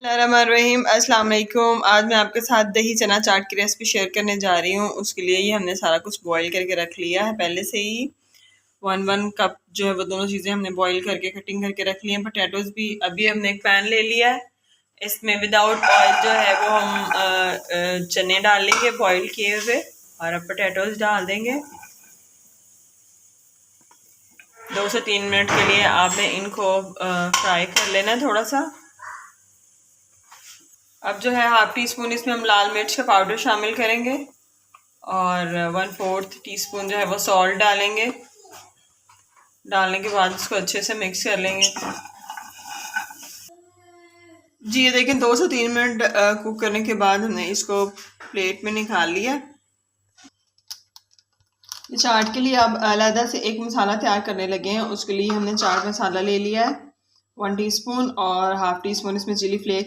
रहीम अस्सलाम वालेकुम। आज मैं आपके साथ दही चना चाट की रेसिपी शेयर करने जा रही हूँ। उसके लिए ही हमने सारा कुछ बॉईल करके रख लिया है पहले से ही। 1 कप जो है वो दोनों चीज़ें हमने बॉईल करके कटिंग करके रख ली हैं। पोटैटोज़ भी अभी हमने एक पैन ले लिया है, इसमें विदाउट ऑयल जो है वो हम चने डालेंगे बॉईल किए हुए, और अब पोटैटोज़ डाल देंगे। 2 से 3 मिनट के लिए आपने इनको फ्राई कर लेना है थोड़ा सा। अब जो है 1/2 टीस्पून इसमें हम लाल मिर्च का पाउडर शामिल करेंगे, और 1/4 टीस्पून जो है वो सॉल्ट डालेंगे। डालने के बाद इसको अच्छे से मिक्स कर लेंगे। जी ये देखें 2 से 3 मिनट कुक करने के बाद हमने इसको प्लेट में निकाल लिया। चाट के लिए अब अलग से एक मसाला तैयार करने लगे हैं। उसके लिए हमने चाट मसाला ले लिया है 1 टीस्पून, और 1/2 टीस्पून इसमें चिली फ्लेक्स